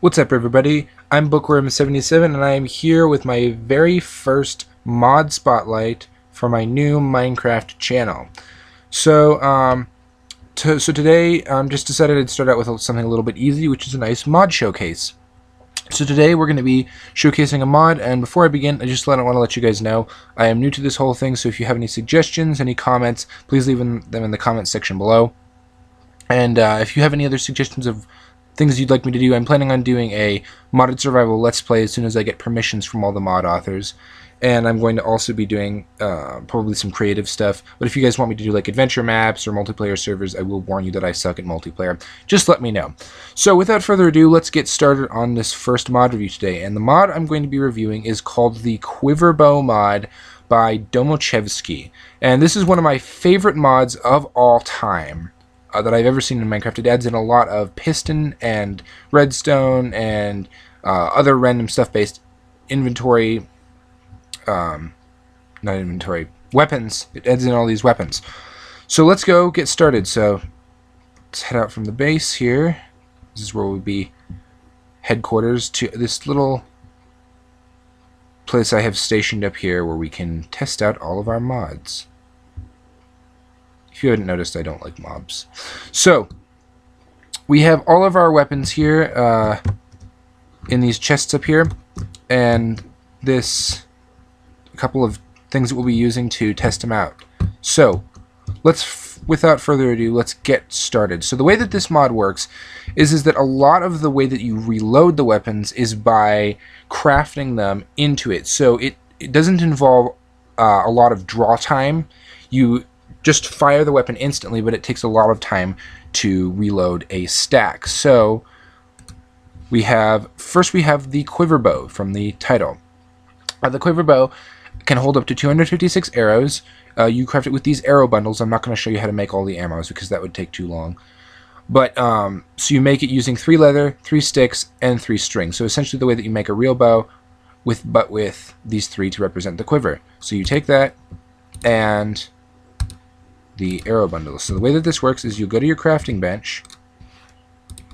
What's up, everybody? I'm Bookworm77, and I am here with my very first mod spotlight for my new Minecraft channel. So today, just decided I'd start out with something a little bit easy, which is a nice mod showcase. So today we're going to be showcasing a mod, and before I begin, I just want to let you guys know I am new to this whole thing, so if you have any suggestions, any comments, please leave them in the comments section below. And if you have any other suggestions of things you'd like me to do, I'm planning on doing a modded survival let's play as soon as I get permissions from all the mod authors. And I'm going to also be doing probably some creative stuff. But if you guys want me to do like adventure maps or multiplayer servers, I will warn you that I suck at multiplayer. Just let me know. So without further ado, let's get started on this first mod review today. And the mod I'm going to be reviewing is called the Quiverbow mod by Domochevsky. And this is one of my favorite mods of all time. That I've ever seen in Minecraft. It adds in a lot of piston and redstone and other random stuff-based inventory, weapons. It adds in all these weapons. So let's go get started. So let's head out from the base here. This is where we'll be headquarters to this little place I have stationed up here where we can test out all of our mods. If you hadn't noticed, I don't like mobs. So, we have all of our weapons here in these chests up here, and a couple of things that we'll be using to test them out. So, without further ado, let's get started. So the way that this mod works is that a lot of the way that you reload the weapons is by crafting them into it. So it doesn't involve a lot of draw time. You just fire the weapon instantly, but it takes a lot of time to reload a stack. So first we have the Quiverbow from the title. The Quiverbow can hold up to 256 arrows. You craft it with these arrow bundles. I'm not going to show you how to make all the ammos because that would take too long. But so you make it using 3 leather, 3 sticks, and 3 string. So essentially the way that you make a real bow, but with these 3 to represent the quiver. So you take that and the arrow bundle. So the way that this works is you go to your crafting bench,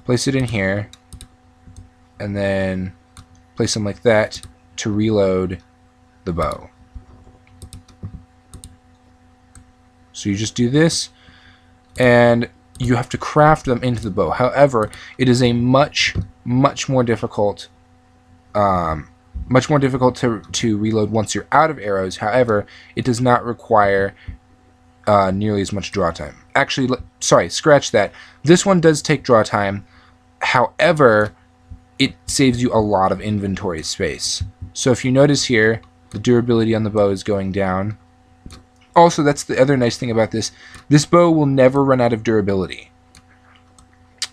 place it in here, and then place them like that to reload the bow. So you just do this, and you have to craft them into the bow. However, it is a much more difficult to reload once you're out of arrows. However, it does not require nearly as much draw time. Actually, sorry, scratch that. This one does take draw time. However, it saves you a lot of inventory space. So if you notice here, the durability on the bow is going down. Also, that's the other nice thing about this. This bow will never run out of durability.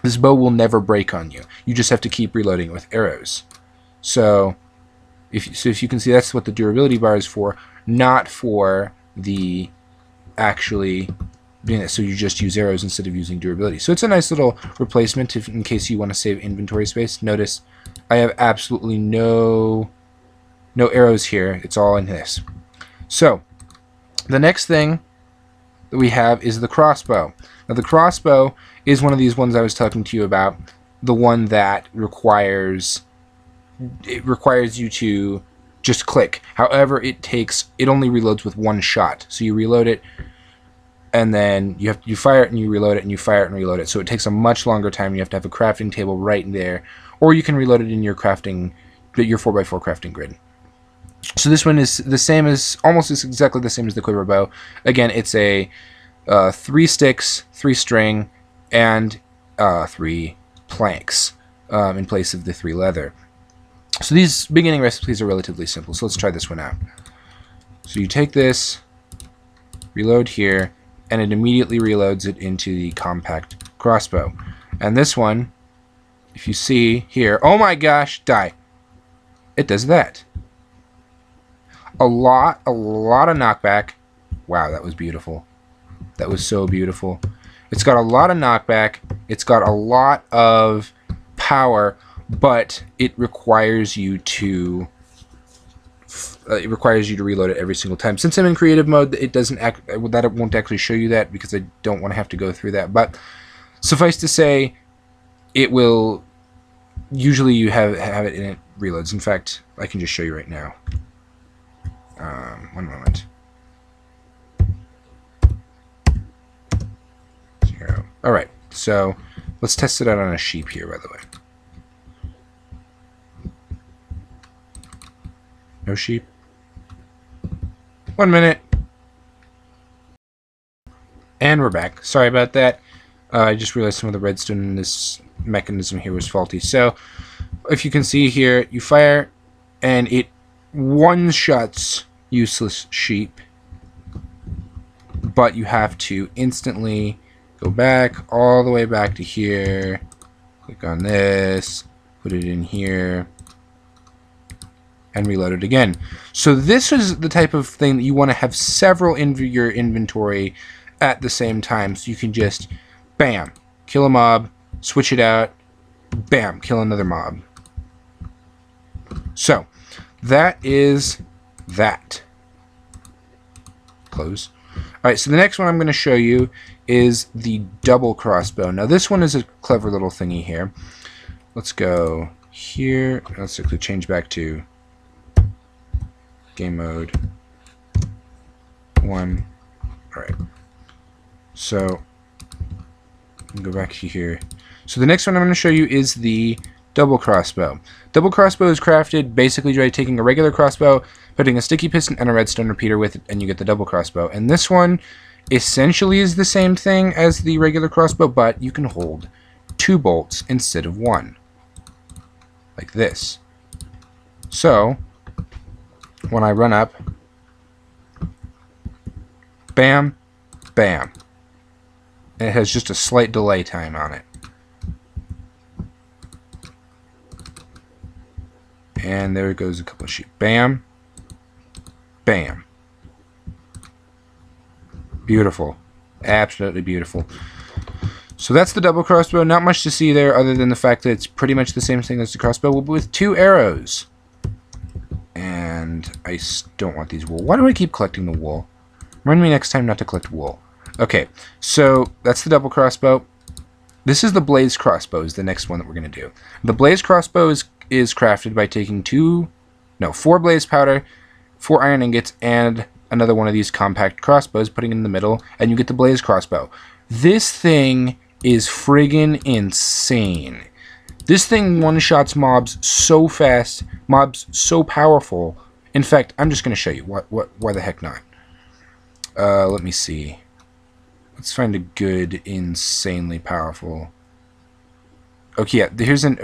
This bow will never break on you. You just have to keep reloading it with arrows. So if you can see, that's what the durability bar is for, not for the actually doing that. So you just use arrows instead of using durability. So it's a nice little replacement in case you want to save inventory space. Notice I have absolutely no arrows here. It's all in this. So the next thing that we have is the crossbow. Now the crossbow is one of these ones I was talking to you about, the one that requires you to just click. However, it only reloads with 1 shot. So you reload it, and then you fire it and you reload it, and you fire it and reload it. So it takes a much longer time. You have to have a crafting table right in there, or you can reload it in your 4x4 crafting grid. So this one is the same as, almost exactly the same as the Quiverbow. Again, it's a 3 sticks, 3 string, and 3 planks in place of the 3 leather. So these beginning recipes are relatively simple, so let's try this one out. So you take this, reload here, and it immediately reloads it into the compact crossbow. And this one, if you see here, oh my gosh, die. It does that. A lot of knockback. Wow, that was beautiful. That was so beautiful. It's got a lot of knockback. It's got a lot of power, but it requires you to reload it every single time. Since I'm in creative mode, that won't actually show you that because I don't want to have to go through that. But suffice to say, it will usually you have it in it reloads. In fact, I can just show you right now. One moment. 0. All right, so let's test it out on a sheep here, by the way. No sheep. 1 minute. And we're back. Sorry about that. I just realized some of the redstone in this mechanism here was faulty. So, if you can see here, you fire, and it one-shots useless sheep. But you have to instantly go back, all the way back to here. Click on this, put it in here, and reload it again. So this is the type of thing that you want to have several in your inventory at the same time, so you can just, bam, kill a mob, switch it out, bam, kill another mob. So, that is that. Close. Alright, so the next one I'm going to show you is the double crossbow. Now this one is a clever little thingy here. Let's go here. Let's quickly change back to game mode 1. Alright. So, go back to here. So the next one I'm going to show you is the double crossbow. Double crossbow is crafted basically by taking a regular crossbow, putting a sticky piston and a redstone repeater with it, and you get the double crossbow. And this one essentially is the same thing as the regular crossbow, but you can hold 2 bolts instead of 1. Like this. So, when I run up, bam, bam. And it has just a slight delay time on it. And there goes a couple of sheep. Bam, bam. Beautiful. Absolutely beautiful. So that's the double crossbow. Not much to see there other than the fact that it's pretty much the same thing as the crossbow, but with 2 arrows. And I don't want these wool. Why do I keep collecting the wool? Remind me next time not to collect wool. Okay, so that's the double crossbow. This is the blaze crossbow, is the next one that we're going to do. The blaze crossbow is crafted by taking 4 blaze powder, 4 iron ingots, and another one of these compact crossbows, putting it in the middle, and you get the blaze crossbow. This thing is friggin' insane. This thing one-shots mobs so fast, mobs so powerful. In fact, I'm just going to show you. Why the heck not? Let me see. Let's find a good, insanely powerful. Okay, yeah, here's an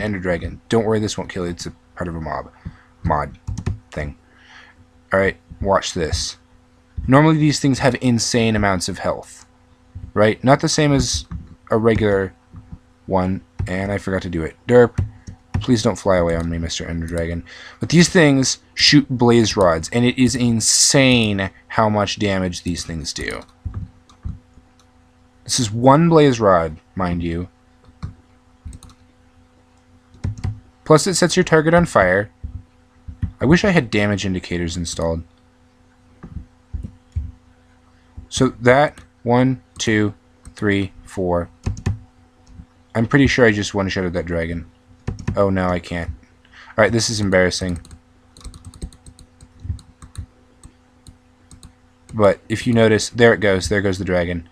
Ender Dragon. Don't worry, this won't kill you. It's a part of a mod thing. Alright, watch this. Normally these things have insane amounts of health. Right? Not the same as a regular one. And I forgot to do it. Derp. Please don't fly away on me, Mr. Ender Dragon. But these things shoot blaze rods, and it is insane how much damage these things do. This is 1 blaze rod, mind you. Plus it sets your target on fire. I wish I had damage indicators installed. So that, 1, 2, 3, 4. I'm pretty sure I just one-shotted that dragon. Oh, no, I can't. Alright, this is embarrassing. But if you notice, there it goes. There goes the dragon.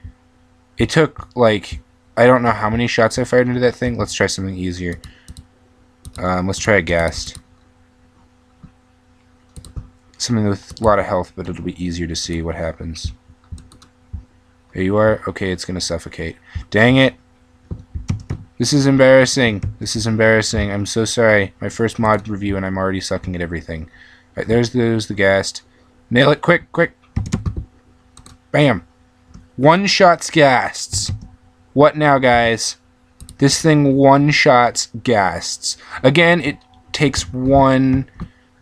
It took, like, I don't know how many shots I fired into that thing. Let's try something easier. Let's try a ghast. Something with a lot of health, but it'll be easier to see what happens. There you are. Okay, it's going to suffocate. Dang it. This is embarrassing. This is embarrassing. I'm so sorry. My first mod review and I'm already sucking at everything. Alright, there's the ghast. Nail it quick, quick. Bam. One-shots ghasts. What now, guys? This thing one-shots ghasts. Again, it takes one...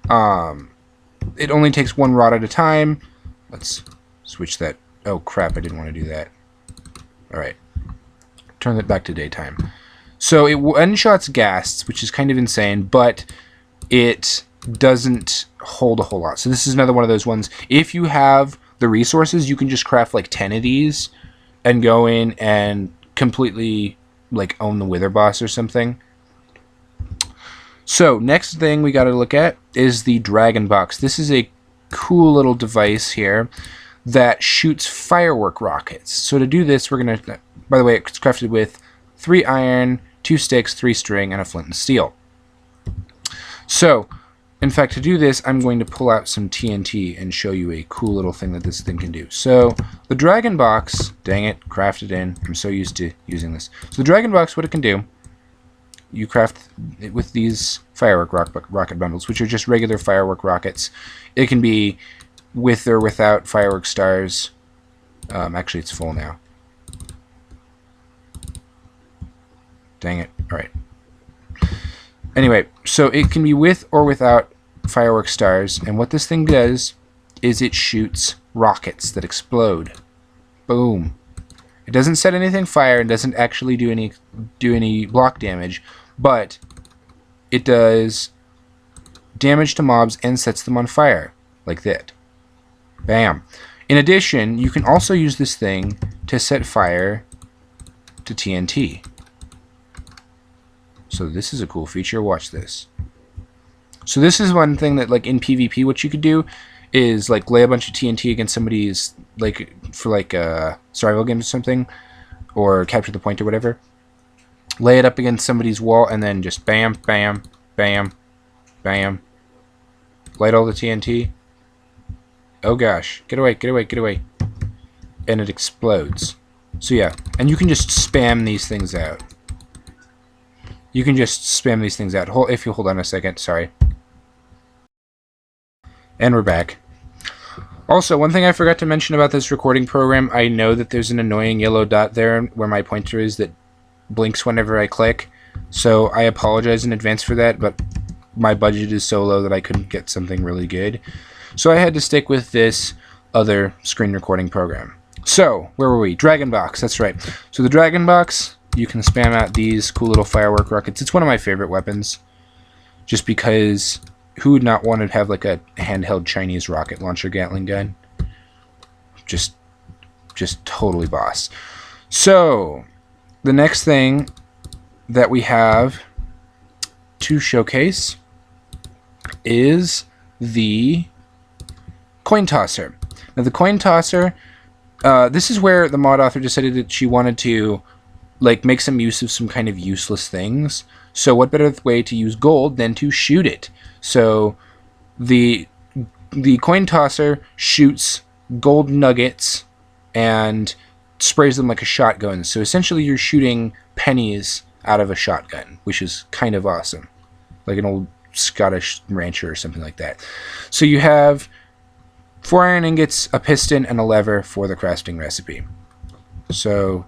it only takes 1 rod at a time. Let's switch that. Oh, crap. I didn't want to do that. Alright. Turn it back to daytime. So it one-shots ghasts, which is kind of insane, but it doesn't hold a whole lot. So this is another one of those ones. If you have the resources, you can just craft like 10 of these and go in and completely like own the Wither boss or something. So next thing we got to look at is the Dragon Box. This is a cool little device here that shoots firework rockets. So to do this, we're going to, by the way, it's crafted with 3 iron, 2 sticks, 3 string, and a flint and steel. So, in fact, to do this, I'm going to pull out some TNT and show you a cool little thing that this thing can do. So, the Dragon Box, dang it, crafted in. I'm so used to using this. So the Dragon Box, what it can do, you craft it with these firework rocket bundles, which are just regular firework rockets. It can be with or without firework stars. Actually, it's full now. Dang it. Alright. Anyway, so it can be with or without firework stars, and what this thing does is it shoots rockets that explode. Boom. It doesn't set anything fire and doesn't actually do any block damage, but it does damage to mobs and sets them on fire, like that. Bam. In addition, you can also use this thing to set fire to TNT. So this is a cool feature. Watch this. So this is one thing that, like, in PvP, what you could do is, like, lay a bunch of TNT against somebody's, like, for, like, a survival game or something, or capture the point or whatever. Lay it up against somebody's wall, and then just bam, bam, bam, bam. Light all the TNT. Oh gosh. Get away, get away, get away. And it explodes. So yeah, and you can just spam these things out. You can just spam these things out. If you hold on a second, sorry. And we're back. Also, one thing I forgot to mention about this recording program, I know that there's an annoying yellow dot there where my pointer is that blinks whenever I click. So I apologize in advance for that, but my budget is so low that I couldn't get something really good. So I had to stick with this other screen recording program. So, where were we? Dragon Box, that's right. So the Dragon Box, you can spam out these cool little firework rockets. It's one of my favorite weapons, just because who would not want to have like a handheld Chinese rocket launcher Gatling gun? Just totally boss. So, the next thing that we have to showcase is the coin tosser. Now the coin tosser, this is where the mod author decided that she wanted to like make some use of some kind of useless things. So what better way to use gold than to shoot it? So the coin tosser shoots gold nuggets and sprays them like a shotgun. So essentially you're shooting pennies out of a shotgun, which is kind of awesome. Like an old Scottish rancher or something like that. So you have 4 iron ingots, a piston, and a lever for the crafting recipe. So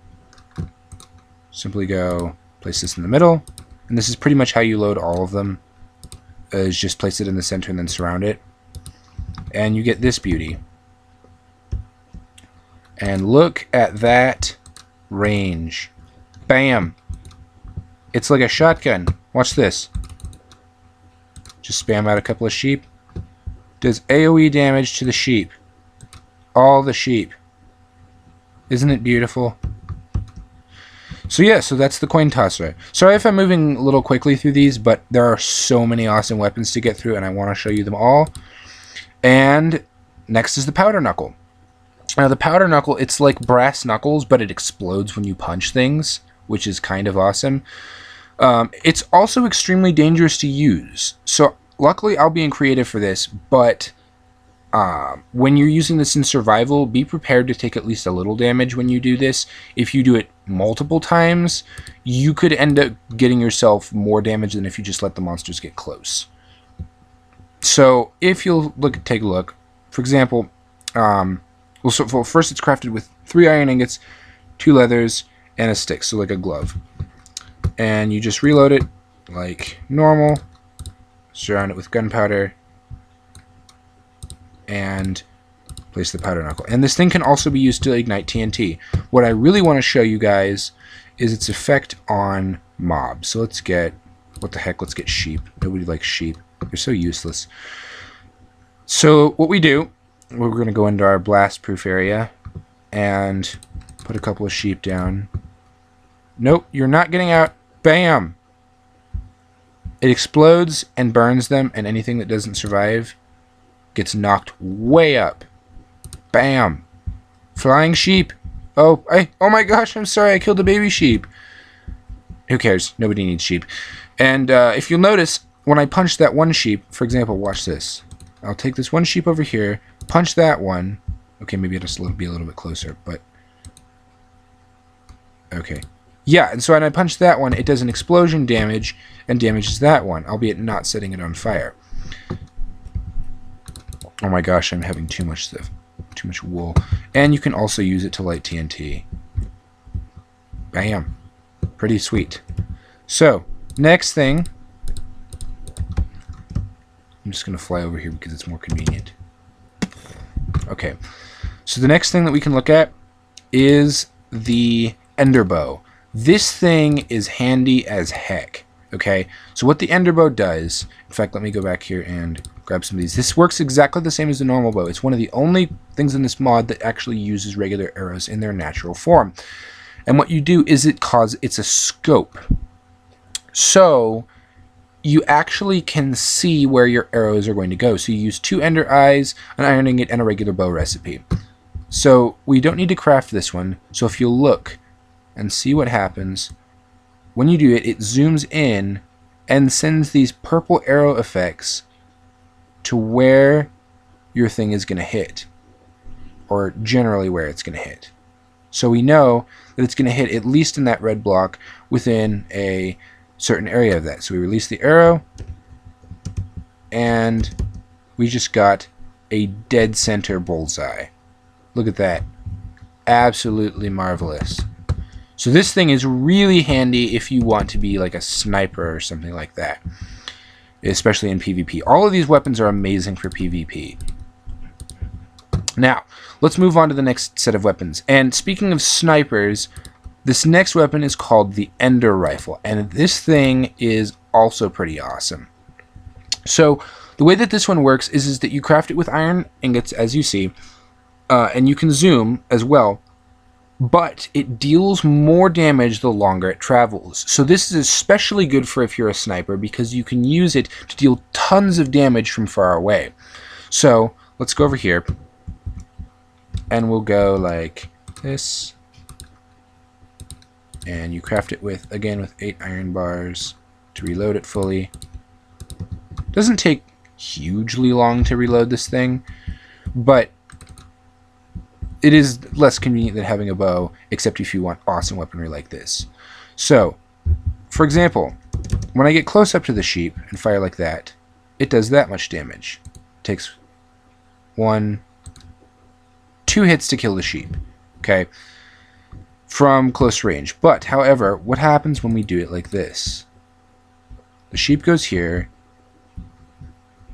simply go place this in the middle, and this is pretty much how you load all of them, is just place it in the center and then surround it, and you get this beauty. And look at that range. Bam! It's like a shotgun. Watch this. Just spam out a couple of sheep. Does AoE damage to the sheep. All the sheep. Isn't it beautiful? So yeah, so that's the coin tosser. Sorry if I'm moving a little quickly through these, but there are so many awesome weapons to get through, and I want to show you them all. And next is the powder knuckle. Now the powder knuckle, it's like brass knuckles, but it explodes when you punch things, which is kind of awesome. It's also extremely dangerous to use. So luckily I'll be in creative for this, but when you're using this in survival, be prepared to take at least a little damage when you do this. If you do it multiple times, you could end up getting yourself more damage than if you just let the monsters get close. So if you'll take a look, for example, well, first it's crafted with 3 iron ingots, 2 leathers, and a stick, so like a glove. And you just reload it like normal, surround it with gunpowder, and place the powder knuckle. And this thing can also be used to ignite TNT. What I really want to show you guys is its effect on mobs. So let's get, what the heck, let's get sheep. Nobody likes sheep. They're so useless. So what we do, we're going to go into our blast proof area and put a couple of sheep down. Nope, you're not getting out. Bam! It explodes and burns them, and anything that doesn't survive gets knocked way up. Bam! Flying sheep. Oh my gosh, I'm sorry, I killed a baby sheep. Who cares? Nobody needs sheep. And if you'll notice, when I punch that one sheep, for example, watch this. I'll take this one sheep over here, punch that one. Okay, maybe it'll just be a little bit closer, but... Okay. Yeah, and so when I punch that one, it does an explosion damage and damages that one, albeit not setting it on fire. Oh my gosh, I'm having too much stuff. Too much wool. And you can also use it to light TNT. Bam. Pretty sweet. So, next thing... I'm just going to fly over here because it's more convenient. Okay. So the next thing that we can look at is the ender bow. This thing is handy as heck. Okay. So what the ender bow does... In fact, let me go back here and grab some of these. This works exactly the same as the normal bow. It's one of the only things in this mod that actually uses regular arrows in their natural form. And what you do is it's a scope. So you actually can see where your arrows are going to go. So you use 2 ender eyes, an iron ingot, and a regular bow recipe. So we don't need to craft this one. So if you look and see what happens, when you do it, it zooms in and sends these purple arrow effects to where your thing is going to hit, or generally where it's going to hit. So we know that it's going to hit at least in that red block within a certain area of that. So we release the arrow, and we just got a dead center bullseye. Look at that. Absolutely marvelous. So this thing is really handy if you want to be like a sniper or something like that, especially in PvP. All of these weapons are amazing for PvP. Now, let's move on to the next set of weapons. And speaking of snipers, this next weapon is called the Ender Rifle, and this thing is also pretty awesome. So the way that this one works is that you craft it with iron ingots, as you see, and you can zoom as well, but it deals more damage the longer it travels. So this is especially good for if you're a sniper, because you can use it to deal tons of damage from far away. So let's go over here, and we'll go like this. And you craft it with 8 iron bars to reload it fully. Doesn't take hugely long to reload this thing, but it is less convenient than having a bow, except if you want awesome weaponry like this. So, for example, when I get close up to the sheep and fire like that, it does that much damage. It takes 2 hits to kill the sheep. Okay? From close range. But, however, what happens when we do it like this? The sheep goes here.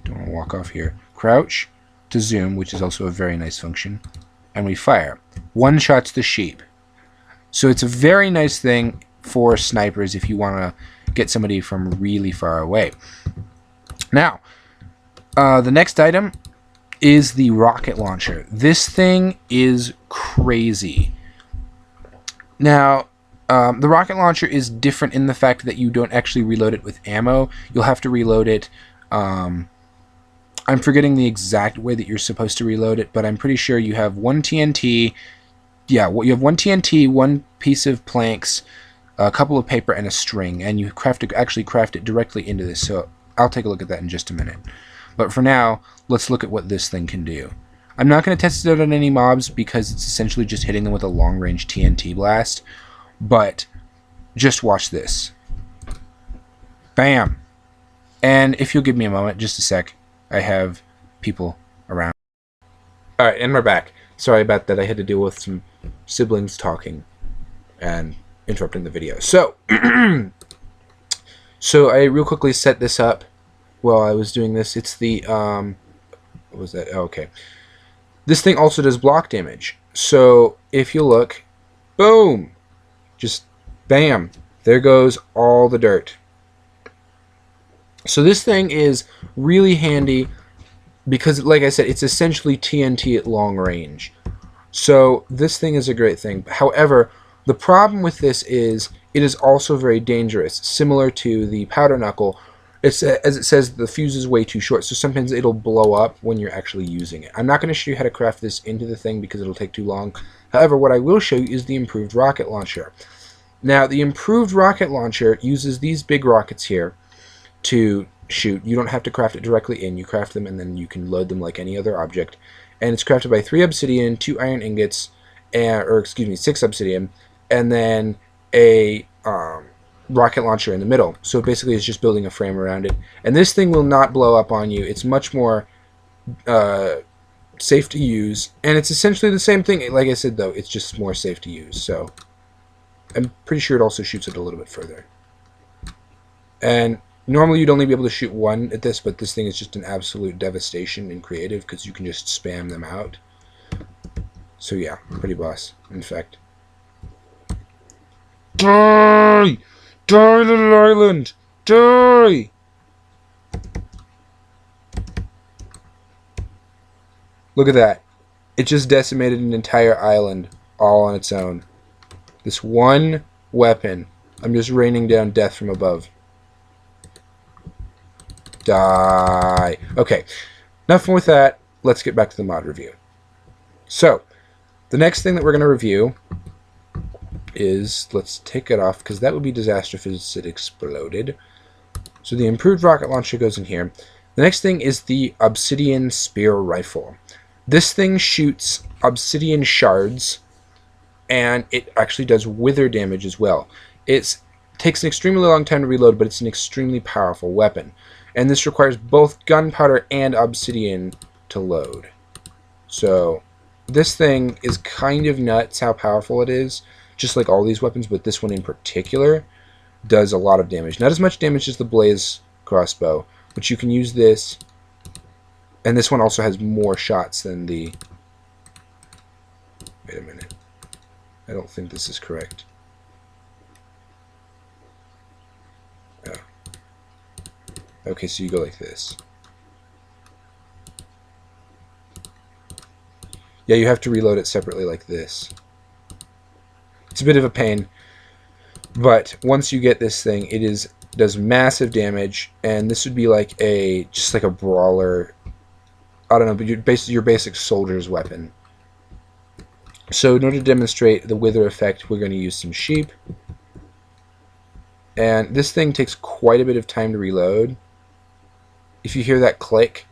Don't want to walk off here. Crouch to zoom, which is also a very nice function. And we fire. One shots the sheep. So it's a very nice thing for snipers if you want to get somebody from really far away. Now, the next item is the rocket launcher. This thing is crazy. Now, the rocket launcher is different in the fact that you don't actually reload it with ammo. You'll have to reload it. I'm forgetting the exact way that you're supposed to reload it, but I'm pretty sure you have 1 TNT. Yeah, you have 1 TNT, 1 piece of planks, a couple of paper, and a string, and you actually craft it directly into this. So I'll take a look at that in just a minute. But for now, let's look at what this thing can do. I'm not going to test it out on any mobs because it's essentially just hitting them with a long-range TNT blast. But just watch this. Bam! And if you'll give me a moment, just a sec, I have people around. Alright, and we're back. Sorry about that. I had to deal with some siblings talking and interrupting the video. So, so I real quickly set this up while I was doing this. It's the, what was that? Oh, okay. This thing also does block damage. So, if you look, boom! Just, bam! There goes all the dirt. So this thing is really handy because, like I said, it's essentially TNT at long range. So this thing is a great thing. However, the problem with this is it is also very dangerous, similar to the powder knuckle, It's as it says, the fuse is way too short, so sometimes it'll blow up when you're actually using it. I'm not going to show you how to craft this into the thing because it'll take too long. However, what I will show you is the improved rocket launcher. Now, the improved rocket launcher uses these big rockets here to shoot. You don't have to craft it directly in. You craft them and then you can load them like any other object. And it's crafted by 3 obsidian, 2 iron ingots, or excuse me, 6 obsidian, and then a rocket launcher in the middle. So basically it's just building a frame around it. And this thing will not blow up on you. It's much more safe to use. And it's essentially the same thing. Like I said, though, it's just more safe to use. So I'm pretty sure it also shoots it a little bit further. And normally you'd only be able to shoot one at this, but this thing is just an absolute devastation in creative because you can just spam them out. So yeah, pretty boss, in fact. Die! Die, little island! Die! Look at that. It just decimated an entire island all on its own. This one weapon. I'm just raining down death from above. Die. Okay, enough with that. Let's get back to the mod review. So, the next thing that we're going to review is, let's take it off because that would be disaster if it exploded. So the improved rocket launcher goes in here. The next thing is the obsidian spear rifle. This thing shoots obsidian shards and it actually does wither damage as well. It takes an extremely long time to reload, but it's an extremely powerful weapon. And this requires both gunpowder and obsidian to load. So this thing is kind of nuts how powerful it is, just like all these weapons, but this one in particular does a lot of damage. Not as much damage as the blaze crossbow, but you can use this, and this one also has more shots than the... Wait a minute. I don't think this is correct. Oh. Okay, so you go like this. Yeah, you have to reload it separately like this. It's a bit of a pain, but once you get this thing, it does massive damage, and this would be like just like a brawler. I don't know, but your basic soldier's weapon. So in order to demonstrate the wither effect, we're going to use some sheep, and this thing takes quite a bit of time to reload. If you hear that click,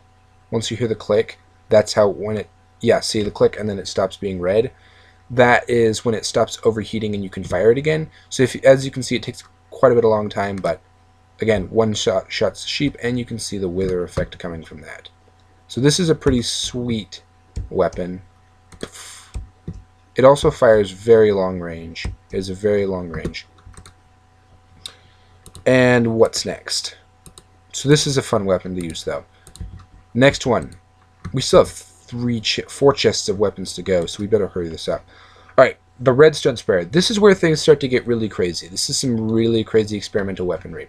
once you hear the click, that's how when it, yeah, see the click, and then it stops being red. That is when it stops overheating and you can fire it again. So as you can see, it takes quite a bit of long time, but again, one shot shuts sheep, and you can see the wither effect coming from that. So this is a pretty sweet weapon. It also fires very long range. It has a very long range. And what's next? So this is a fun weapon to use, though. Next one. We still have 4 chests of weapons to go, so we better hurry this up. Alright, the redstone sprayer. This is where things start to get really crazy. This is some really crazy experimental weaponry.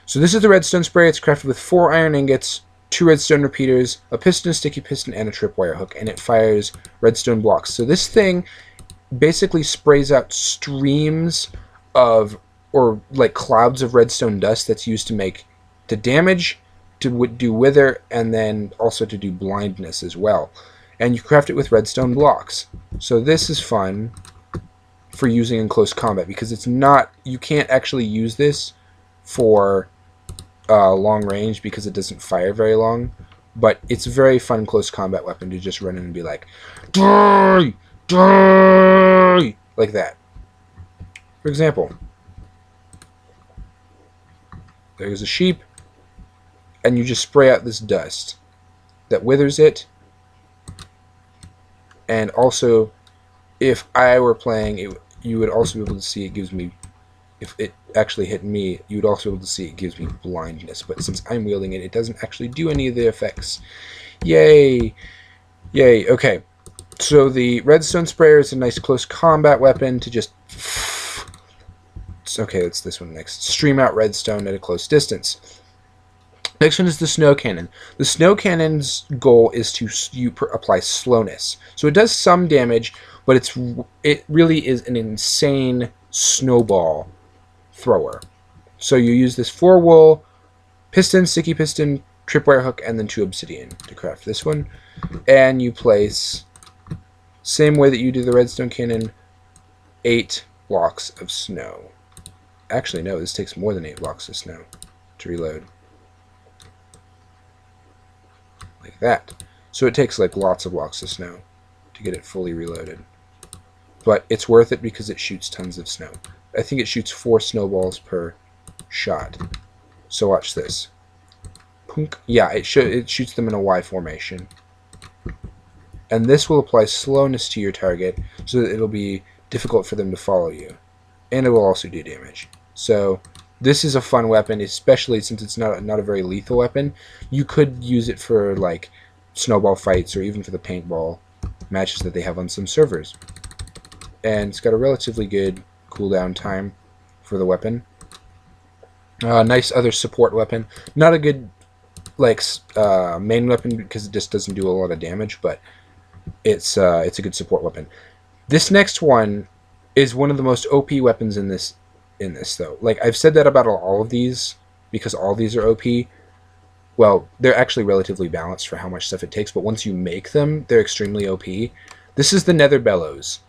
So this is the redstone sprayer. It's crafted with 4 iron ingots, 2 redstone repeaters, a piston, a sticky piston, and a tripwire hook, and it fires redstone blocks. So this thing basically sprays out streams of, or like clouds of redstone dust that's used to damage, to do wither, and then also to do blindness as well. And you craft it with redstone blocks. So this is fun for using in close combat, because it's not, you can't actually use this for long range because it doesn't fire very long, but it's a very fun close combat weapon to just run in and be like, die, die, like that. For example, there's a sheep, and you just spray out this dust that withers it. And also, if I were playing it, you would also be able to see it gives me, if it actually hit me, you would also be able to see it gives me blindness. But since I'm wielding it, it doesn't actually do any of the effects. Yay! Yay, okay. So the redstone sprayer is a nice close combat weapon to just... Okay, it's this one next. Stream out redstone at a close distance. Next one is the snow cannon. The snow cannon's goal is to apply slowness. So it does some damage, but it really is an insane snowball thrower. So you use this 4 wool, piston, sticky piston, tripwire hook, and then 2 obsidian to craft this one. And you place, same way that you do the redstone cannon, 8 blocks of snow. Actually, no, this takes more than 8 blocks of snow to reload. Like that. So it takes like lots of blocks of snow to get it fully reloaded. But it's worth it because it shoots tons of snow. I think it shoots 4 snowballs per shot. So watch this. Punk. Yeah, it shoots them in a Y formation. And this will apply slowness to your target so that it'll be difficult for them to follow you. And it will also do damage. So this is a fun weapon, especially since it's not a very lethal weapon. You could use it for like snowball fights or even for the paintball matches that they have on some servers. And it's got a relatively good cooldown time for the weapon. Nice other support weapon. Not a good like main weapon because it just doesn't do a lot of damage, but it's a good support weapon. This next one is one of the most OP weapons in this though. Like I've said that about all of these because all of these are OP. Well, they're actually relatively balanced for how much stuff it takes, but once you make them, they're extremely OP. This is the Nether Bellows.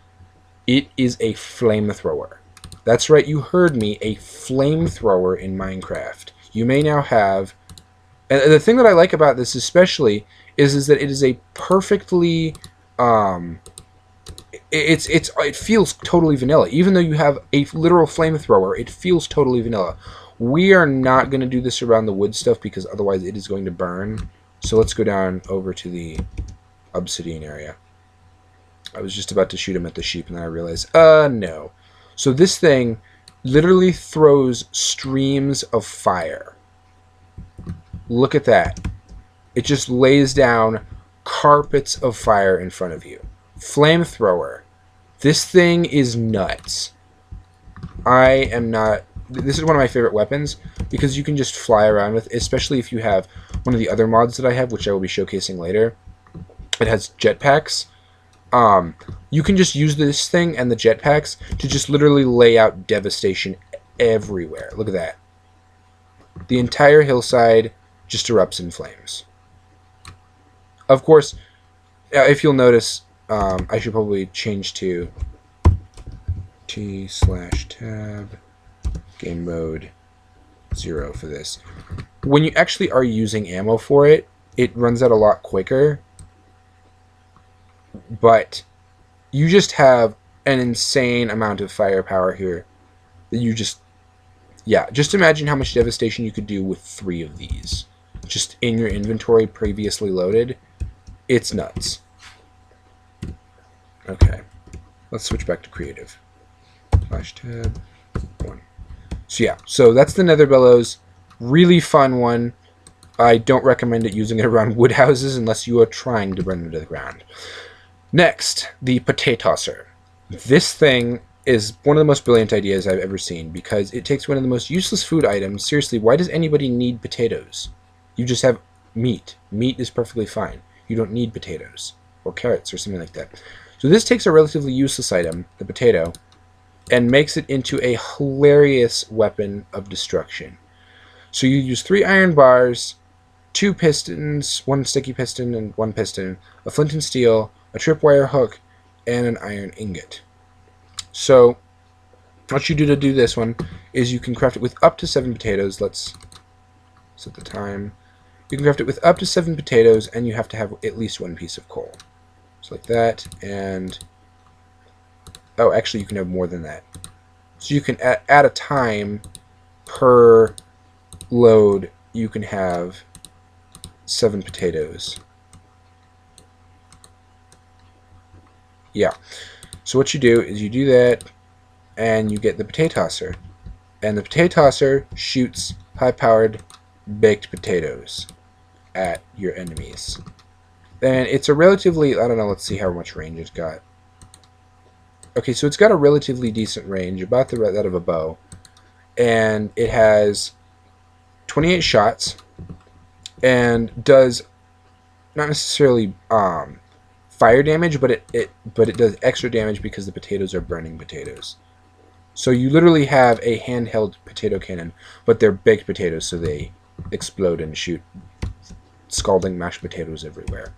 It is a flamethrower. That's right, you heard me, a flamethrower in Minecraft. You may now have... And the thing that I like about this especially is that it is a perfectly... It feels totally vanilla. Even though you have a literal flamethrower, it feels totally vanilla. We are not going to do this around the wood stuff because otherwise it is going to burn. So let's go down over to the obsidian area. I was just about to shoot him at the sheep and then I realized, no. So this thing literally throws streams of fire. Look at that. It just lays down carpets of fire in front of you. Flamethrower. This thing is nuts. This is one of my favorite weapons because you can just fly around with, especially if you have one of the other mods that I have, which I will be showcasing later. It has jetpacks. You can just use this thing and the jetpacks to just literally lay out devastation everywhere. Look at that. The entire hillside just erupts in flames. Of course, if you'll notice, I should probably change to T/tab game mode 0 for this. When you actually are using ammo for it, it runs out a lot quicker. But you just have an insane amount of firepower here. Just imagine how much devastation you could do with 3 of these. Just in your inventory previously loaded. It's nuts. Okay. Let's switch back to creative. /tab 1. So yeah, so that's the Nether Bellows. Really fun one. I don't recommend it using it around wood houses unless you are trying to run into the ground. Next, the Potatosser. This thing is one of the most brilliant ideas I've ever seen because it takes one of the most useless food items. Seriously, why does anybody need potatoes? You just have meat. Meat is perfectly fine. You don't need potatoes or carrots or something like that. So this takes a relatively useless item, the potato, and makes it into a hilarious weapon of destruction. So you use 3 iron bars, 2 pistons, 1 sticky piston and 1 piston, a flint and steel, a tripwire hook, and an iron ingot. So what you do to do this one is you can craft it with up to 7 potatoes. Let's set the time. You can craft it with up to 7 potatoes, and you have to have at least 1 piece of coal. So like that, and... oh, actually you can have more than that. So you can, at a time per load, you can have 7 potatoes. Yeah. So what you do is you do that, and you get the Potatosser. And the Potatosser shoots high-powered baked potatoes at your enemies. And it's a relatively, I don't know, let's see how much range it's got. Okay, so it's got a relatively decent range, about that of a bow. And it has 28 shots, and does not necessarily fire damage, but it does extra damage because the potatoes are burning potatoes. So you literally have a handheld potato cannon, but they're baked potatoes, so they explode and shoot scalding mashed potatoes everywhere.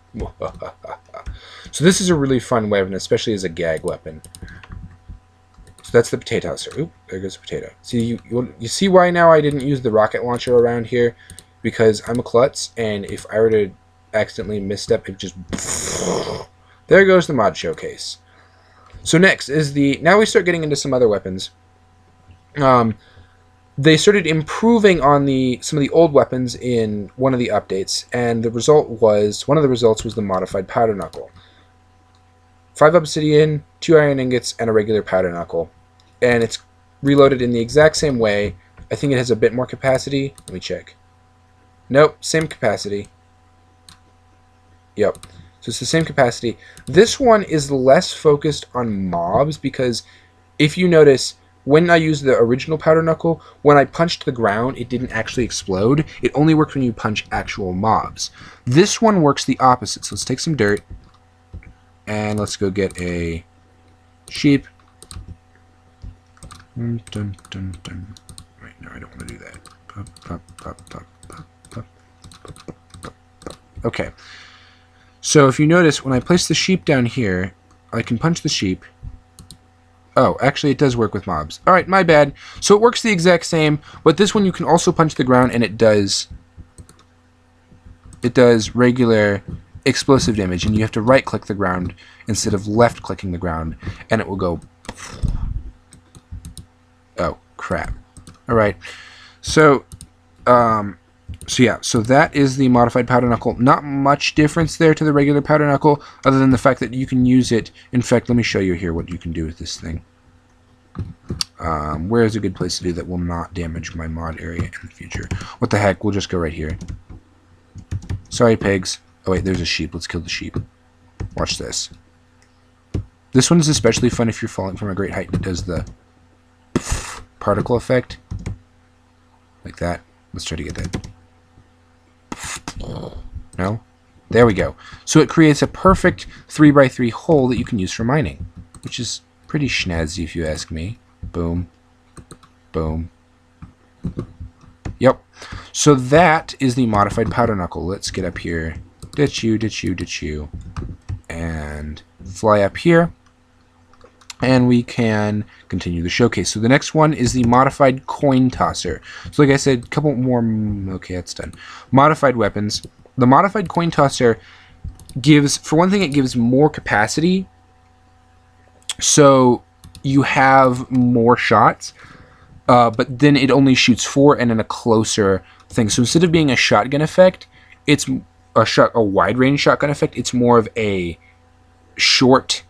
So this is a really fun weapon, especially as a gag weapon. So that's the potato tosser. Oop, there goes the potato. See, you see why now I didn't use the rocket launcher around here? Because I'm a klutz, and if I were to accidentally misstep, it just... There goes the mod showcase. So next is the... Now we start getting into some other weapons. They started improving on some of the old weapons in one of the updates, and one of the results was the modified powder knuckle. 5 obsidian, 2 iron ingots, and a regular powder knuckle. And it's reloaded in the exact same way. I think it has a bit more capacity. Let me check. Nope, same capacity. Yep. So it's the same capacity. This one is less focused on mobs because if you notice, when I used the original powder knuckle, when I punched the ground, it didn't actually explode. It only works when you punch actual mobs. This one works the opposite. So let's take some dirt. And let's go get a sheep. Dun, dun, dun. Wait, no, I don't want to do that. Pop, pop, pop, pop, pop, pop, pop, pop, pop. Okay. So if you notice, when I place the sheep down here, I can punch the sheep. Oh, actually it does work with mobs. Alright, my bad. So it works the exact same, but this one you can also punch the ground and it does regular explosive damage, and you have to right click the ground instead of left clicking the ground, and it will go... Oh, crap. Alright. So yeah, so that is the modified powder knuckle. Not much difference there to the regular powder knuckle, other than the fact that you can use it. In fact, let me show you here what you can do with this thing. Where is a good place to do that will not damage my mod area in the future? What the heck, we'll just go right here. Sorry, pigs. Oh wait, there's a sheep. Let's kill the sheep. Watch this. This one is especially fun if you're falling from a great height and it does the particle effect. Like that. Let's try to get that. No? There we go. So it creates a perfect 3x3 hole that you can use for mining, which is pretty snazzy if you ask me. Boom. Boom. Yep. So that is the modified powder knuckle. Let's get up here. Ditch you, ditch you, ditch you. And fly up here. And we can continue the showcase. So the next one is the modified coin tosser. So like I said, a couple more... Okay, that's done. Modified weapons. The modified coin tosser gives... For one thing, it gives more capacity. So you have more shots. But then it only shoots 4 and in a closer thing. So instead of being a shotgun effect, it's a wide range shotgun effect. It's more of a short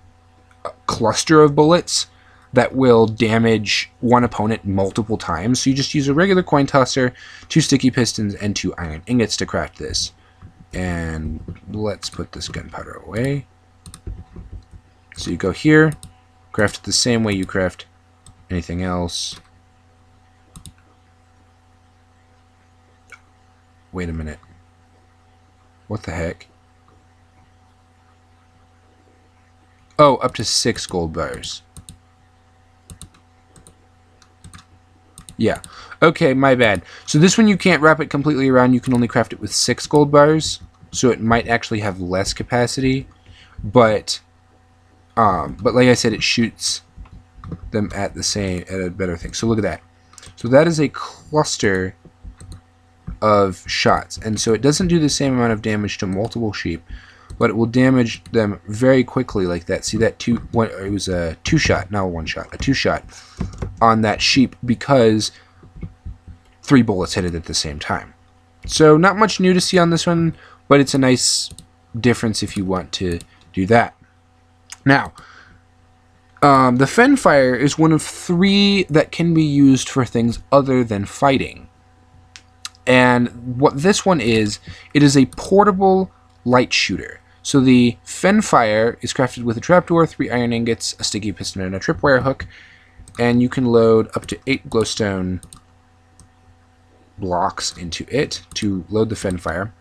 cluster of bullets that will damage one opponent multiple times. So you just use a regular coin tosser, 2 sticky pistons, and 2 iron ingots to craft this. And let's put this gunpowder away. So you go here, craft it the same way you craft anything else. Wait a minute. What the heck? Oh, up to 6 gold bars. Yeah. Okay, my bad. So this one you can't wrap it completely around. You can only craft it with 6 gold bars. So it might actually have less capacity. But like I said, it shoots them at a better thing. So look at that. So that is a cluster of shots. And so it doesn't do the same amount of damage to multiple sheep, but it will damage them very quickly like that. See that it was a 2-shot, not a 1-shot, a 2-shot on that sheep because 3 bullets hit it at the same time. So not much new to see on this one, but it's a nice difference if you want to do that. Now, the Fenfire is one of 3 that can be used for things other than fighting. And what this one is, it is a portable light shooter. So the Fenfire is crafted with a trapdoor, 3 iron ingots, a sticky piston, and a tripwire hook. And you can load up to 8 glowstone blocks into it to load the Fenfire.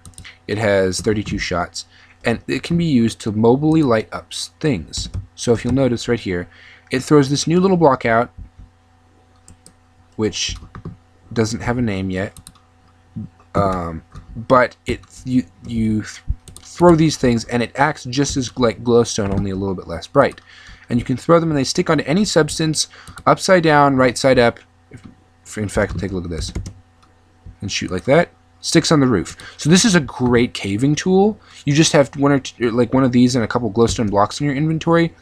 It has 32 shots, and it can be used to mobily light up things. So if you'll notice right here, it throws this new little block out, which doesn't have a name yet. But you throw these things, and it acts just as like glowstone, only a little bit less bright. And you can throw them, and they stick onto any substance, upside down, right side up. In fact, take a look at this, and shoot like that. Sticks on the roof. So this is a great caving tool. You just have one or two, like one of these and a couple glowstone blocks in your inventory.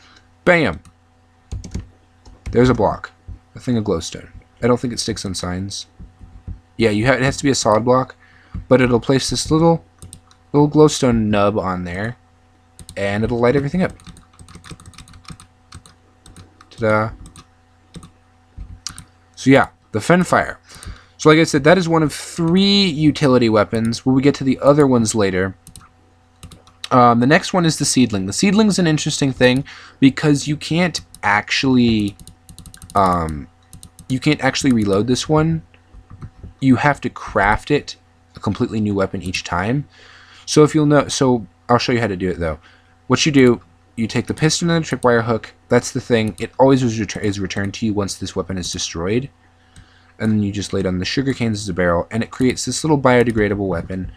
Bam! There's a block, a thing of glowstone. I don't think it sticks on signs. Yeah, it has to be a solid block, but it'll place this little glowstone nub on there, and it'll light everything up. Ta-da! So yeah, the Fenfire. So like I said, that is one of 3 utility weapons. We'll get to the other ones later. The next one is the Seedling. The Seedling is an interesting thing because you can't actually reload this one. You have to craft it a completely new weapon each time. So if you'll know, so I'll show you how to do it though. What you do, you take the piston and the tripwire hook. That's the thing. It always is returned to you once this weapon is destroyed. And then you just lay down the sugar canes as a barrel, and it creates this little biodegradable weapon,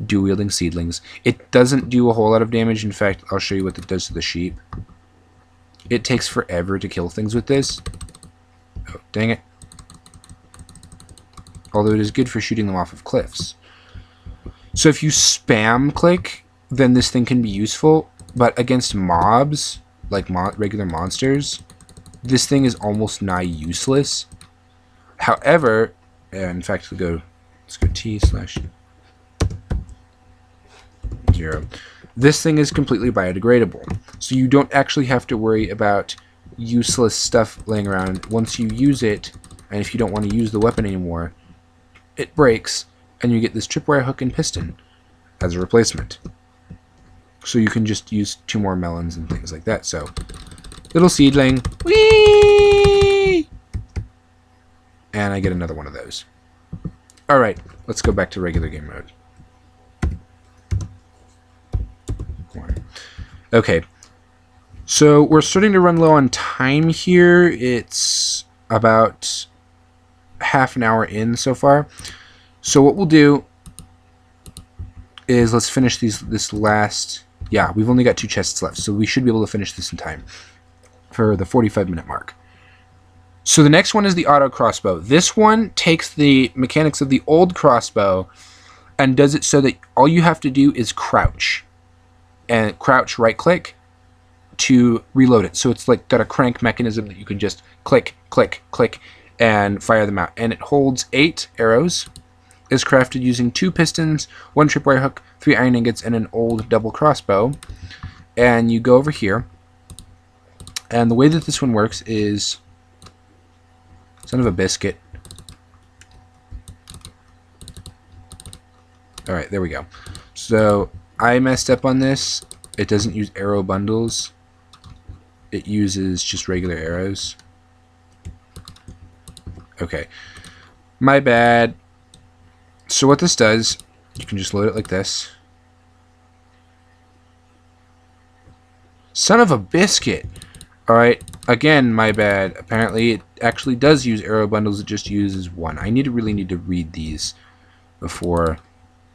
dual-wielding seedlings. It doesn't do a whole lot of damage. In fact, I'll show you what it does to the sheep. It takes forever to kill things with this. Oh, dang it. Although it is good for shooting them off of cliffs. So if you spam click, then this thing can be useful, but against mobs, like regular monsters, this thing is almost nigh useless. However, in fact, let's go T/0. This thing is completely biodegradable, so you don't actually have to worry about useless stuff laying around. Once you use it, and if you don't want to use the weapon anymore, it breaks, and you get this tripwire hook and piston as a replacement. So you can just use 2 more melons and things like that. So, little seedling, whee! And I get another one of those. Alright, let's go back to regular game mode. Okay, so we're starting to run low on time here. It's about half an hour in so far. So what we'll do is let's finish this last... Yeah, we've only got 2 chests left, so we should be able to finish this in time for the 45-minute mark. So the next one is the auto crossbow. This one takes the mechanics of the old crossbow and does it so that all you have to do is crouch. And crouch right click to reload it. So it's like got a crank mechanism that you can just click, click, click, and fire them out. And it holds 8 arrows. Is crafted using 2 pistons, 1 tripwire hook, 3 iron ingots, and an old double crossbow. And you go over here. And the way that this one works is... Son of a biscuit. Alright, there we go. So, I messed up on this. It doesn't use arrow bundles. It uses just regular arrows. Okay. My bad. So what this does, you can just load it like this. Son of a biscuit! Alright, again, my bad. Apparently it actually does use arrow bundles, it just uses 1. I really need to read these before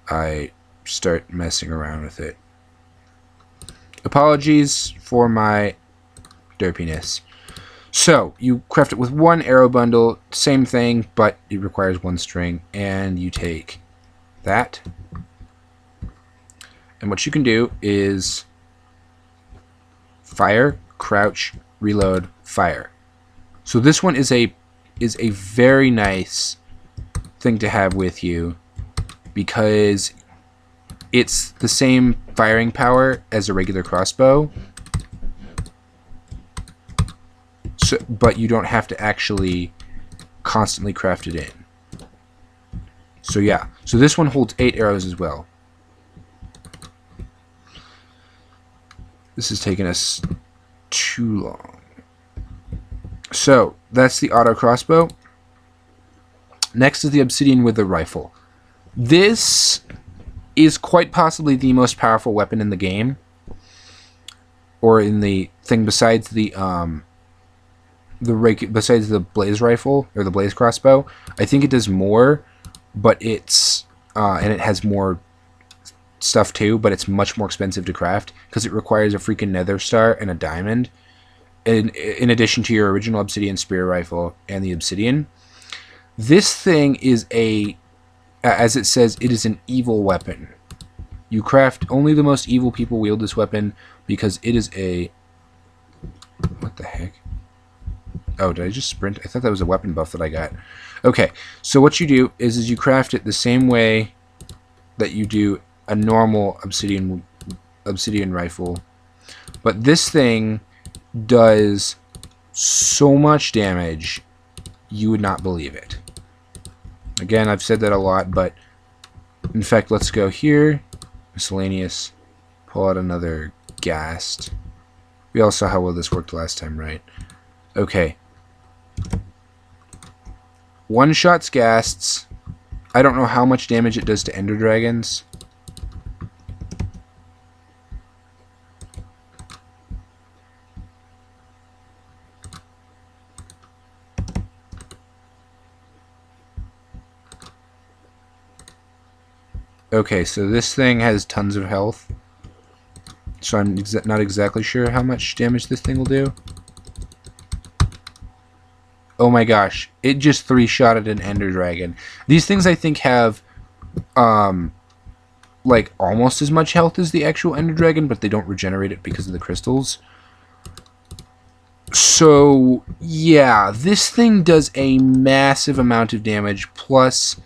I start messing around with it. Apologies for my derpiness. So, you craft it with 1 arrow bundle, same thing, but it requires 1 string, and you take that. And what you can do is fire, crouch, reload, fire. So this one is a very nice thing to have with you because it's the same firing power as a regular crossbow. So, but you don't have to actually constantly craft it in. So yeah, so this one holds 8 arrows as well. This is taking us too long. So that's the auto crossbow. Next is the obsidian with the rifle. This is quite possibly the most powerful weapon in the game, or in the thing besides the blaze rifle or the blaze crossbow. I think it does more, but it's and it has more stuff too, but it's much more expensive to craft because it requires a freaking nether star and a diamond in addition to your original obsidian spear rifle and the obsidian. This thing is as it says, it is an evil weapon. You craft, only the most evil people wield this weapon because it is a... What the heck? Oh, did I just sprint? I thought that was a weapon buff that I got. Okay, so what you do is you craft it the same way that you do a normal obsidian rifle. But this thing does so much damage, you would not believe it. Again, I've said that a lot, but in fact, let's go here. Miscellaneous. Pull out another ghast. We all saw how well this worked last time, right? Okay. One-shots ghasts. I don't know how much damage it does to ender dragons. Okay, so this thing has tons of health. So I'm not exactly sure how much damage this thing will do. Oh my gosh, it just three-shotted an ender dragon. These things I think have like almost as much health as the actual ender dragon, but they don't regenerate it because of the crystals. So yeah, this thing does a massive amount of damage plus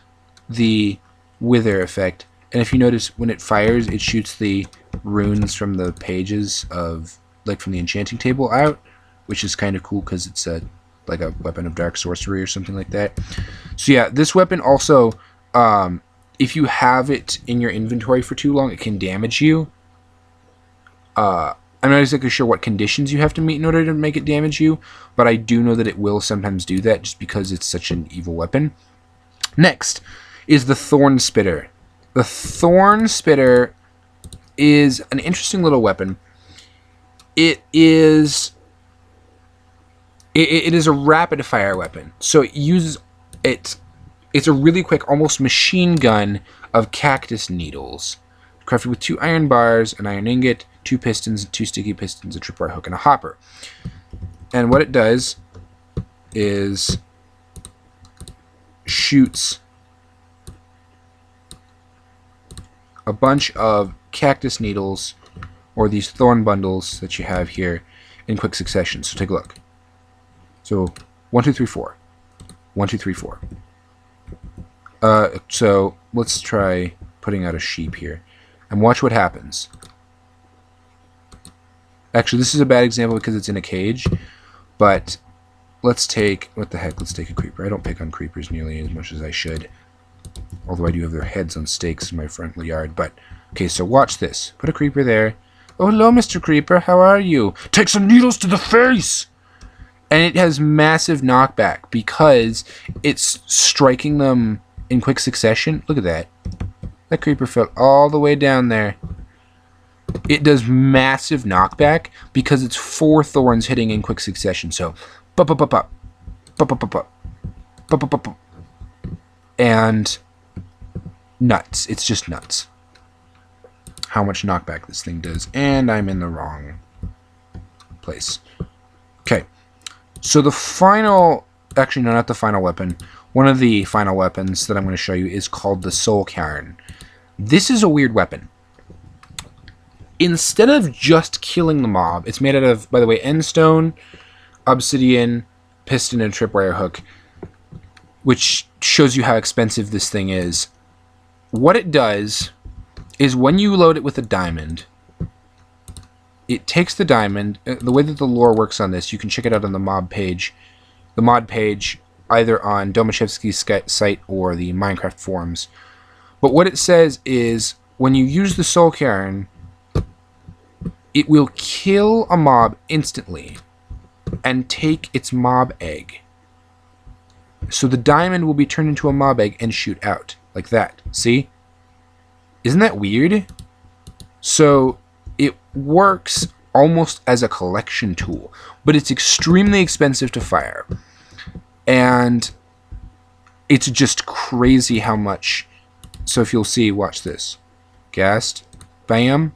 the wither effect. And if you notice, when it fires, it shoots the runes from the pages of, like, from the enchanting table out, which is kind of cool because it's like a weapon of dark sorcery or something like that. So yeah, this weapon also, if you have it in your inventory for too long, it can damage you. I'm not exactly sure what conditions you have to meet in order to make it damage you, but I do know that it will sometimes do that just because it's such an evil weapon. Next is the Thorn Spitter. The Thorn Spitter is an interesting little weapon. It is a rapid fire weapon. So it uses it's a really quick, almost machine gun of cactus needles. Crafted with 2 iron bars, an iron ingot, 2 pistons, 2 sticky pistons, a tripwire hook, and a hopper. And what it does is shoots a bunch of cactus needles, or these thorn bundles that you have here, in quick succession. So take a look. So 1, 2, 3, 4. 1, 2, 3, 4. So let's try putting out a sheep here, and watch what happens. Actually, this is a bad example because it's in a cage, but let's take, what the heck, let's take a creeper. I don't pick on creepers nearly as much as I should. Although I do have their heads on stakes in my front yard. But, okay, so watch this. Put a creeper there. Oh, hello, Mr. Creeper. How are you? Take some needles to the face! And it has massive knockback because it's striking them in quick succession. Look at that. That creeper fell all the way down there. It does massive knockback because it's 4 thorns hitting in quick succession. So, pop, pop, pop, pop. Pop, pop, pop, pop. Pop, pop, pop, pop. And nuts. It's just nuts how much knockback this thing does. And I'm in the wrong place. Okay. So the final... Actually, no, not the final weapon. One of the final weapons that I'm going to show you is called the Soul Cairn. This is a weird weapon. Instead of just killing the mob, it's made out of, by the way, endstone, obsidian, piston, and tripwire hook, which shows you how expensive this thing is. What it does is when you load it with a diamond, it takes the diamond. The way that the lore works on this, you can check it out on the mod page, either on Domashevsky's site or the Minecraft forums. But what it says is, when you use the Soul Cairn, it will kill a mob instantly and take its mob egg. So the diamond will be turned into a mob egg and shoot out. Like that. See? Isn't that weird? So it works almost as a collection tool, but it's extremely expensive to fire. And it's just crazy how much So if you'll see, watch this. Ghast. Bam.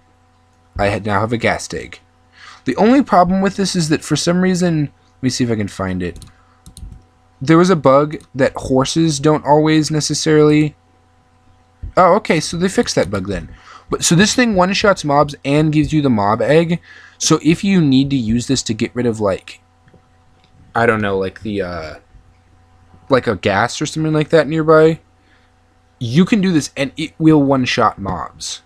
I now have a Ghast egg. The only problem with this is that for some reason, let me see if I can find it. There was a bug that horses don't always necessarily... Oh, okay, so they fixed that bug then. But so this thing one-shots mobs and gives you the mob egg. So if you need to use this to get rid of, like, I don't know, like the, like a gas or something like that nearby, you can do this and it will one-shot mobs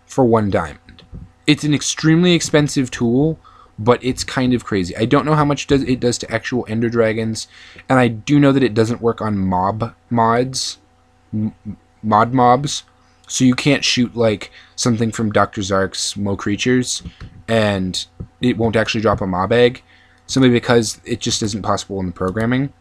for 1 diamond. It's an extremely expensive tool, but it's kind of crazy. I don't know how much it does to actual Ender Dragons, and I do know that it doesn't work on mobs, so you can't shoot like something from Dr. Zark's Mo Creatures, and it won't actually drop a mob egg, simply because it just isn't possible in the programming.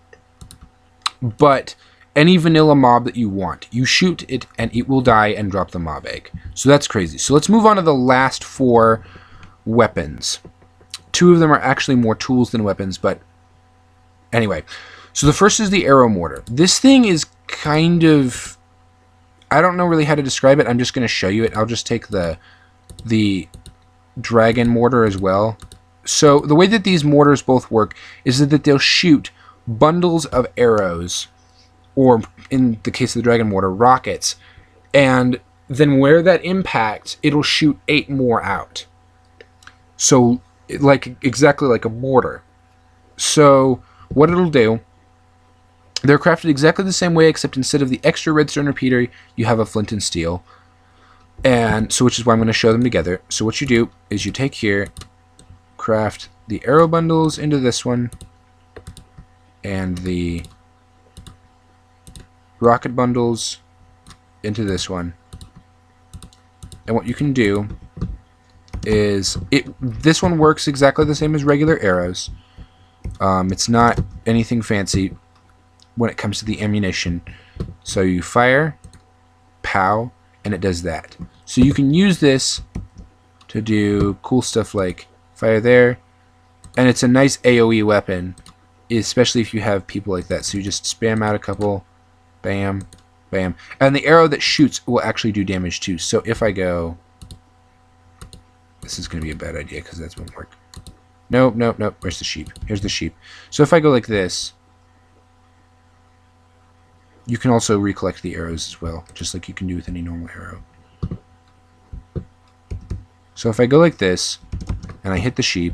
But any vanilla mob that you want, you shoot it and it will die and drop the mob egg. So that's crazy. So let's move on to the last 4 weapons. 2 of them are actually more tools than weapons, but anyway. So the first is the arrow mortar. This thing is kind of... I don't know really how to describe it. I'm just going to show you it. I'll just take the dragon mortar as well. So the way that these mortars both work is that they'll shoot bundles of arrows, or in the case of the dragon mortar, rockets, and then where that impacts, it'll shoot 8 more out. So, like exactly like a mortar. So, what it'll do, they're crafted exactly the same way, except instead of the extra redstone repeater, you have a flint and steel. And so, which is why I'm going to show them together. So what you do is you take here, craft the arrow bundles into this one, and the rocket bundles into this one. And what you can do is this one works exactly the same as regular arrows. It's not anything fancy when it comes to the ammunition. So you fire, pow, and it does that. So you can use this to do cool stuff like fire there, and it's a nice AoE weapon, especially if you have people like that. So you just spam out a couple, bam, bam, and the arrow that shoots will actually do damage too. So if I go, this is going to be a bad idea because that won't work. Nope, nope, nope. Where's the sheep? Here's the sheep. So if I go like this, you can also recollect the arrows as well, just like you can do with any normal arrow. So if I go like this, and I hit the sheep,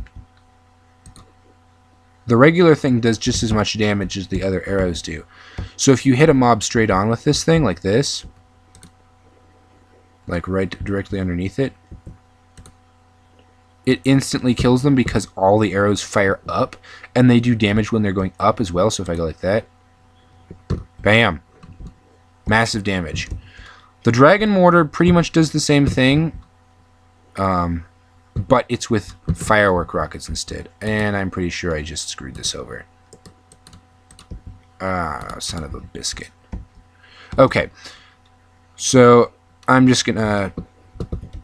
the regular thing does just as much damage as the other arrows do. So if you hit a mob straight on with this thing, like this, like right directly underneath it, it instantly kills them because all the arrows fire up, and they do damage when they're going up as well. So if I go like that, bam, massive damage. The dragon mortar pretty much does the same thing, but it's with firework rockets instead. And I'm pretty sure I just screwed this over. Ah, son of a biscuit. Okay, so I'm just gonna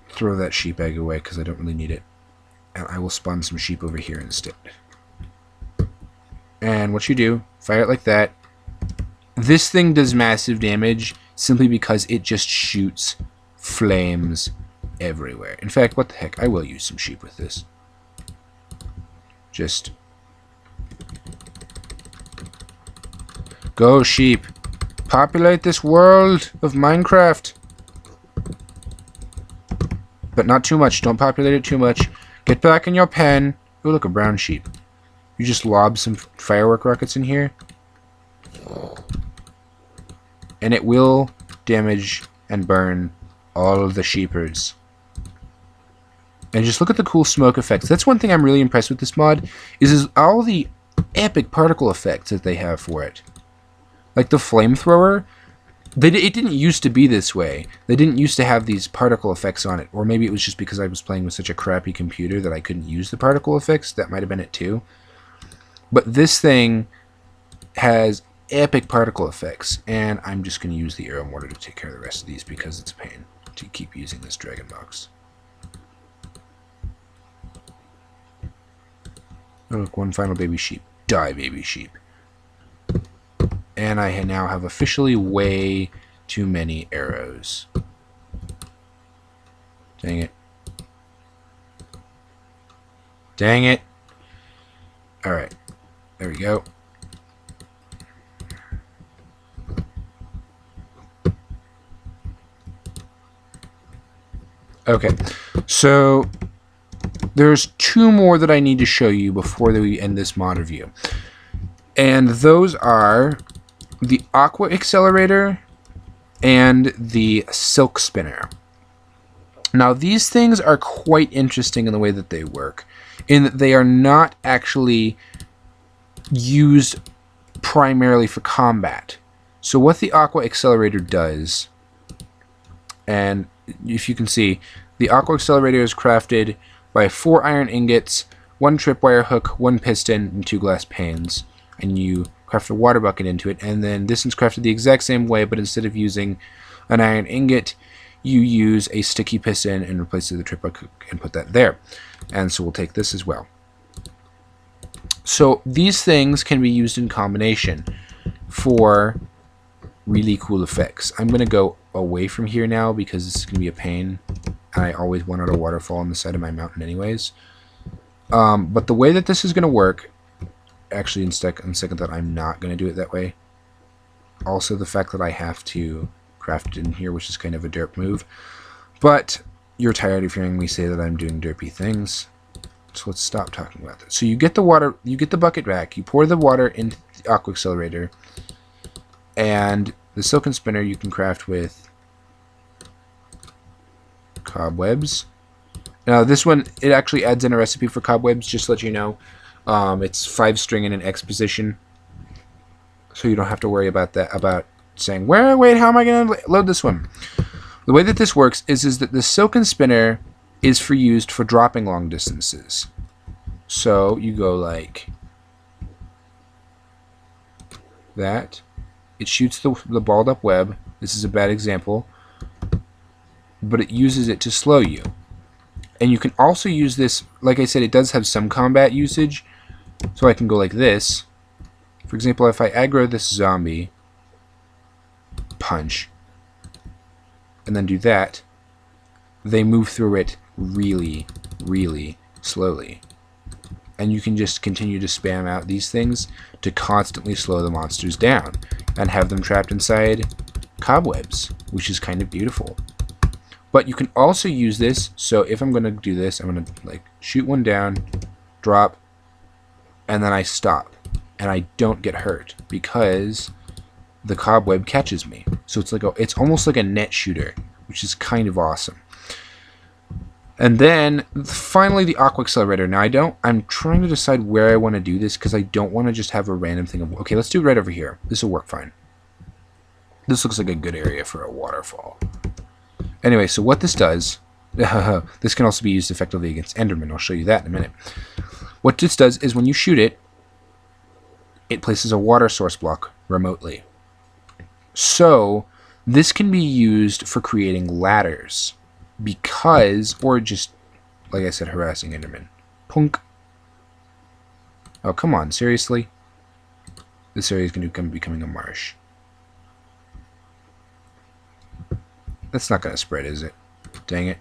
throw that sheep egg away because I don't really need it. And I will spawn some sheep over here instead. And what you do, fire it like that. This thing does massive damage simply because it just shoots flames everywhere. In fact, what the heck, I will use some sheep with this. Just go, sheep. Populate this world of Minecraft. But not too much. Don't populate it too much. Get back in your pen. Oh, look, a brown sheep. You just lob some firework rockets in here, and it will damage and burn all of the sheepers. And just look at the cool smoke effects. That's one thing I'm really impressed with this mod, is all the epic particle effects that they have for it. Like the flamethrower, it didn't used to be this way. They didn't used to have these particle effects on it. Or maybe it was just because I was playing with such a crappy computer that I couldn't use the particle effects. That might have been it too. But this thing has epic particle effects. And I'm just going to use the arrow mortar to take care of the rest of these because it's a pain to keep using this dragon box. Oh, look, one final baby sheep. Die, baby sheep. And I now have officially way too many arrows. Dang it. Dang it. Alright. There we go. Okay. So there's two more that I need to show you before we end this mod review. And those are the Aqua Accelerator and the Silk Spinner. Now, these things are quite interesting in the way that they work, in that they are not actually used primarily for combat. So what the Aqua Accelerator does, and if you can see, the Aqua Accelerator is crafted by 4 iron ingots, 1 tripwire hook, 1 piston, and 2 glass panes. And you craft a water bucket into it, and then this is crafted the exact same way, but instead of using an iron ingot, you use a sticky piston and replace it with a tripwire hook and put that there. And so we'll take this as well. So these things can be used in combination for really cool effects. I'm going to go away from here now because this is going to be a pain, and I always wanted a waterfall on the side of my mountain anyways. But the way that this is going to work, actually on second thought, I'm not going to do it that way. Also, the fact that I have to craft it in here, which is kind of a derp move. But you're tired of hearing me say that I'm doing derpy things, so let's stop talking about that. So you get the water, you get the bucket back, you pour the water into the Aqua Accelerator, and the Silken Spinner you can craft with cobwebs. Now this one, it actually adds in a recipe for cobwebs, just to let you know. It's 5 string in an X position, so you don't have to worry about that, about saying, wait, how am I going to load this one? The way that this works is that the Silken Spinner is used for dropping long distances. So you go like that. It shoots the balled up web. This is a bad example, but it uses it to slow you. And you can also use this, like I said, it does have some combat usage. So I can go like this. For example, if I aggro this zombie, punch, and then do that, they move through it really, really slowly. And you can just continue to spam out these things to constantly slow the monsters down and have them trapped inside cobwebs, which is kind of beautiful. But you can also use this, so if I'm going to do this, I'm going to like shoot one down, drop, and then I stop. And I don't get hurt because the cobweb catches me. So it's like it's almost like a net shooter, which is kind of awesome. And then finally the Aqua Accelerator. Now I'm trying to decide where I want to do this because I don't want to just have a random thing of, okay, let's do it right over here. This will work fine. This looks like a good area for a waterfall. Anyway, so what this does, this can also be used effectively against Enderman. I'll show you that in a minute. What this does is when you shoot it, it places a water source block remotely. So this can be used for creating ladders because, or just, like I said, harassing Enderman. Punk. Oh, come on, seriously? This area is going to be becoming a marsh. That's not going to spread, is it? Dang it.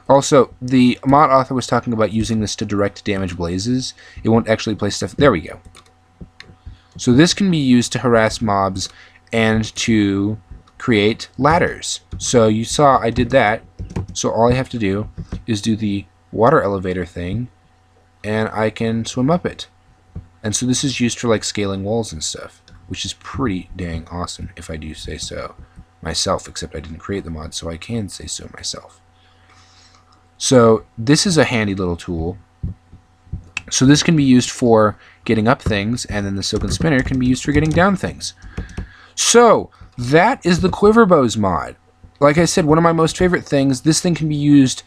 Also, the mod author was talking about using this to direct damage blazes. It won't actually place stuff. There we go. So this can be used to harass mobs and to create ladders. So you saw I did that. So all I have to do is do the water elevator thing, and I can swim up it. And so this is used for like scaling walls and stuff, which is pretty dang awesome if I do say so myself, except I didn't create the mod, so I can say so myself. So this is a handy little tool. So this can be used for getting up things, and then the Silken Spinner can be used for getting down things. So that is the Quiverbows mod. Like I said, one of my most favorite things. This thing can be used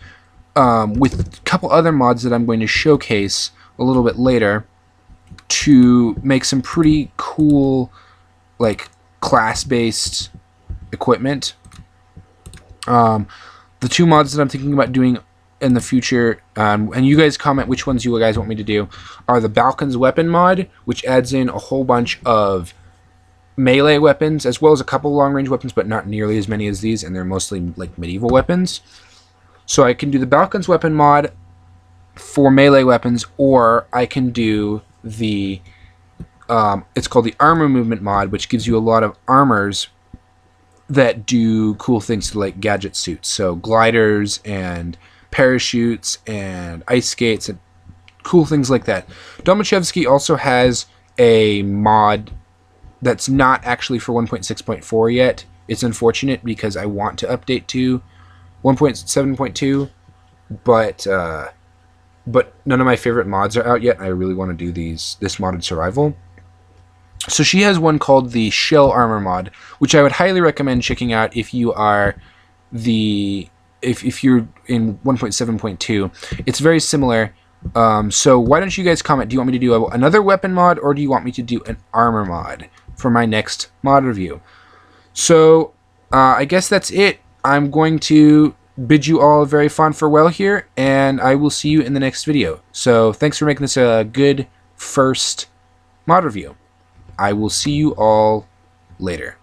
with a couple other mods that I'm going to showcase a little bit later to make some pretty cool, like, class-based equipment. The two mods that I'm thinking about doing in the future, and you guys comment which ones you guys want me to do, are the Balkan's Weapon mod, which adds in a whole bunch of melee weapons, as well as a couple long-range weapons, but not nearly as many as these, and they're mostly like medieval weapons. So I can do the Balkan's weapon mod for melee weapons, or I can do the it's called the armor movement mod, which gives you a lot of armors that do cool things to like gadget suits. So gliders and parachutes and ice skates and cool things like that. Domachevsky also has a mod that's not actually for 1.6.4 yet. It's unfortunate because I want to update to 1.7.2, but none of my favorite mods are out yet. I really want to do this modded survival. So she has one called the Shell Armor mod, which I would highly recommend checking out if you are if you're in 1.7.2. It's very similar. So why don't you guys comment? Do you want me to do another weapon mod, or do you want me to do an armor mod for my next mod review? So I guess that's it. I'm going to bid you all a very fond farewell here, and I will see you in the next video. So thanks for making this a good first mod review. I will see you all later.